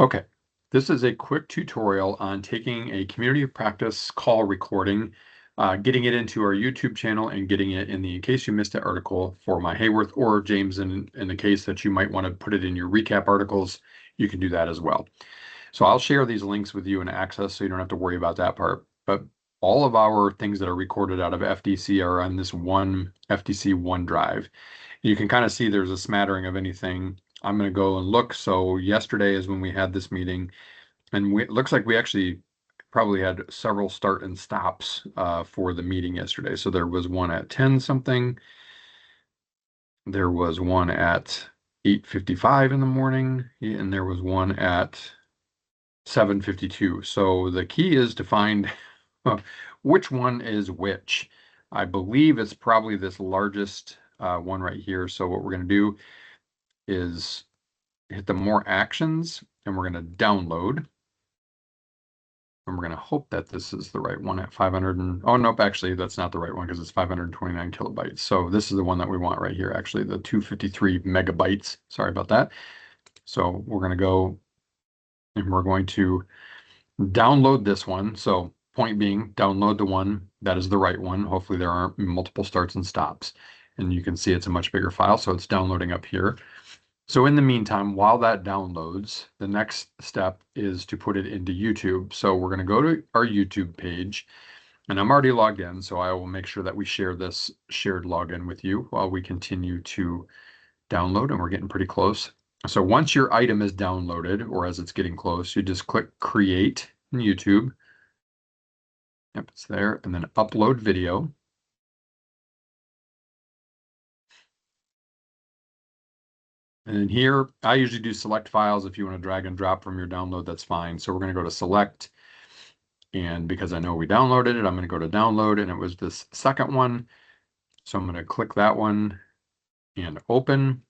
Okay, this is a quick tutorial on taking a community of practice call recording, getting it into our YouTube channel and getting it in the In Case You Missed It article for my Haworth, or James, in the case that you might want to put it in your recap articles, you can do that as well. So I'll share these links with you in Access so you don't have to worry about that part. But all of our things that are recorded out of FDC are on this one FDC OneDrive. You can kind of see there's a smattering of anything. I'm going to go and look. So yesterday is when we had this meeting, and it looks like we actually probably had several start and stops for the meeting yesterday. So there was one at 10 something. There was one at 8:55 in the morning, and there was one at 7:52. So the key is to find which one is which. I believe it's probably this largest one right here. So what we're going to do is hit the more actions, and we're going to download. And we're going to hope that this is the right one at 500. Oh, nope, actually, that's not the right one because it's 529 kilobytes. So this is the one that we want right here, actually, the 253 megabytes. Sorry about that. So we're going to go and we're going to download this one. So point being, download the one that is the right one. Hopefully there aren't multiple starts and stops. And you can see it's a much bigger file, so it's downloading up here. So in the meantime, while that downloads, the next step is to put it into YouTube. So we're going to go to our YouTube page, and I'm already logged in, so I will make sure that we share this shared login with you while we continue to download, and we're getting pretty close. So once your item is downloaded, or as it's getting close, you just click Create in YouTube. Yep, it's there, and then Upload Video. And here, I usually do select files. If you want to drag and drop from your download, that's fine. So we're going to go to select. And because I know we downloaded it, I'm going to go to download, and it was this second one. So I'm going to click that one and open,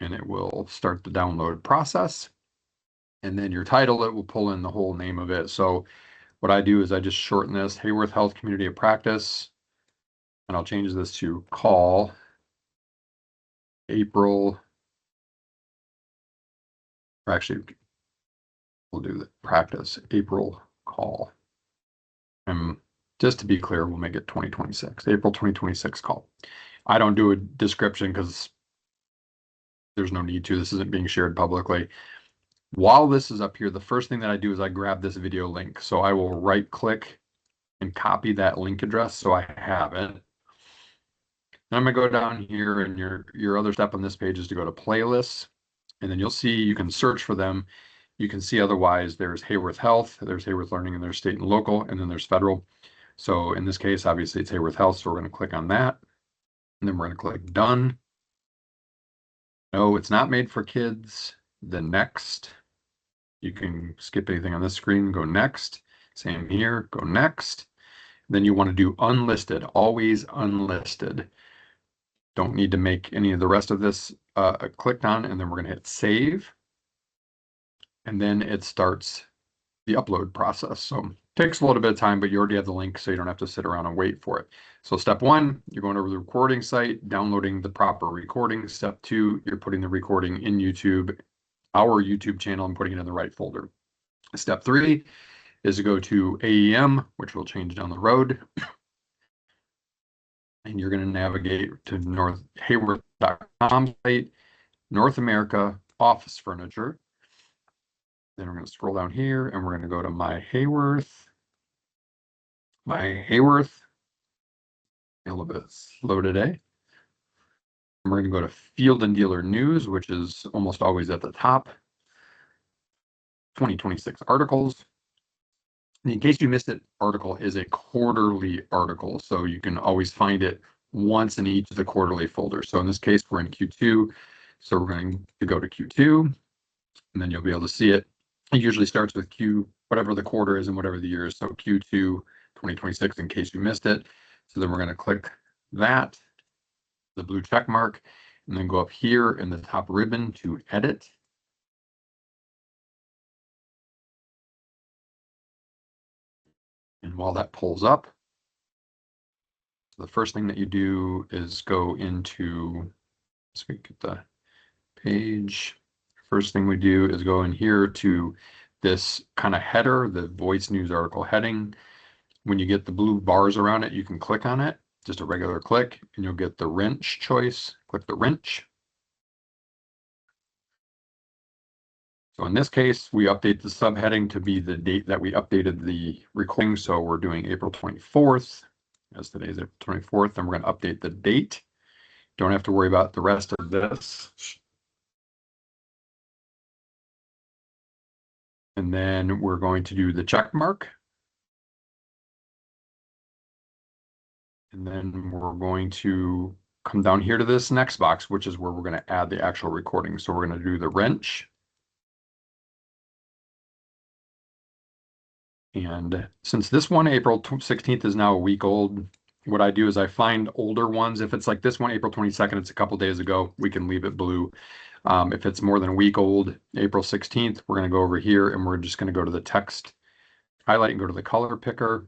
and it will start the download process. And then your title, it will pull in the whole name of it. So what I do is I just shorten this, Haworth Health Community of Practice, and I'll change this to call April, or actually we'll do the practice April call. And just to be clear, we'll make it 2026, April 2026 call. I don't do a description because there's no need to. This isn't being shared publicly. While this is up here, the first thing that I do is I grab this video link. So I will right click and copy that link address so I have it. Then I'm going to go down here, and your other step on this page is to go to playlists, and then you'll see you can search for them. You can see otherwise there's Haworth Health, there's Haworth Learning, and there's state and local, and then there's federal. So in this case, obviously it's Haworth Health, so we're going to click on that, and then we're going to click Done. No, it's not made for kids. Then Next. You can skip anything on this screen, go Next. Same here, go Next. Then you want to do Unlisted, always unlisted. Don't need to make any of the rest of this clicked on, and then we're going to hit Save. And then it starts the upload process. So it takes a little bit of time, but you already have the link, so you don't have to sit around and wait for it. So step one, you're going over the recording site, downloading the proper recording. Step two, you're putting the recording in YouTube, our YouTube channel, and putting it in the right folder. Step three is to go to AEM, which will change down the road. And you're going to navigate to Haworth.com site, North America, office furniture. Then we're going to scroll down here, and we're going to go to My Haworth. A little bit slow today. And we're going to go to Field and Dealer News, which is almost always at the top. 2026 articles. And in case you missed it, article is a quarterly article, so you can always find it once in each of the quarterly folders. So in this case, we're in Q2, so we're going to go to Q2, and then you'll be able to see it. It usually starts with Q, whatever the quarter is and whatever the year is. So Q2 2026, in case you missed it. So then we're going to click that, the blue check mark, and then go up here in the top ribbon to edit. And while that pulls up, the first thing that you do is go into, so we get the page First thing we do is go in here to this kind of header, the Voice News article heading. When you get the blue bars around it, you can click on it, just a regular click, and you'll get the wrench choice. Click the wrench. So in this case, we update the subheading to be the date that we updated the recording. So we're doing April 24th, as today's April 24th, and we're going to update the date. Don't have to worry about the rest of this. And then we're going to do the check mark. And then we're going to come down here to this next box, which is where we're going to add the actual recording. So we're going to do the wrench. And since this one, April 16th, is now a week old, what I do is I find older ones. If it's like this one, April 22nd, it's a couple days ago, we can leave it blue. If it's more than a week old, April 16th, we're going to go over here and we're just going to go to the text, highlight, and go to the color picker.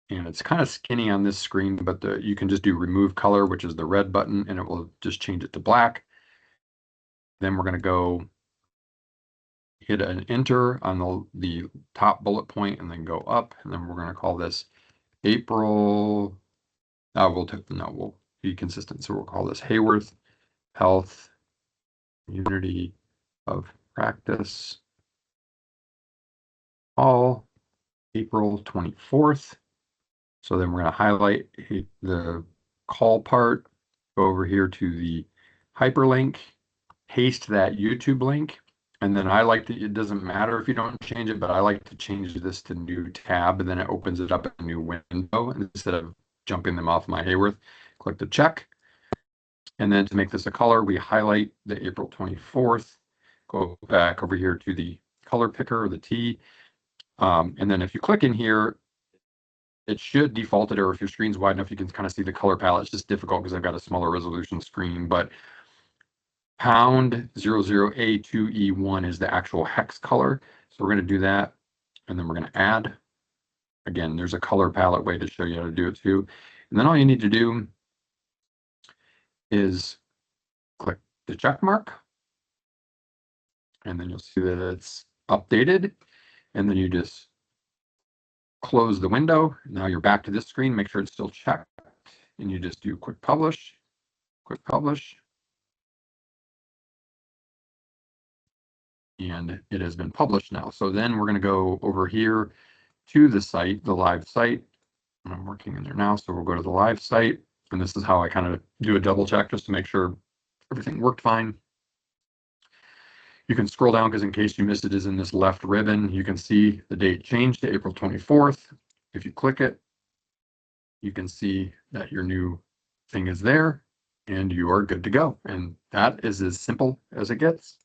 And it's kind of skinny on this screen, but you can just do remove color, which is the red button, and it will just change it to black. Then we're going to go hit an enter on the top bullet point and then go up. And then we're going to call this April. We'll be consistent. So we'll call this Haworth Health Community of Practice all April 24th. So then we're going to highlight the call part, go over here to the hyperlink, paste that YouTube link. And then I like to, it doesn't matter if you don't change it, but I like to change this to new tab, and then it opens it up in a new window. And instead of jumping them off my Haworth, click the check. And then to make this a color, we highlight the April 24th, go back over here to the color picker, or the T. And then if you click in here, it should default it, or if your screen's wide enough, you can kind of see the color palette. It's just difficult because I've got a smaller resolution screen, but pound 00A2E1 is the actual hex color. So we're going to do that, and then we're going to add. Again, there's a color palette way to show you how to do it too. And then all you need to do is click the check mark, and then you'll see that it's updated. And then you just close the window. Now you're back to this screen. Make sure it's still checked, and you just do quick publish, and it has been published now. So then we're going to go over here to the site, the live site. And I'm working in there now, so we'll go to the live site, and this is how I kind of do a double check just to make sure everything worked fine. You can scroll down because in case you missed it, is in this left ribbon. You can see the date changed to April 24th. If you click it, you can see that your new thing is there and you are good to go. And that is as simple as it gets.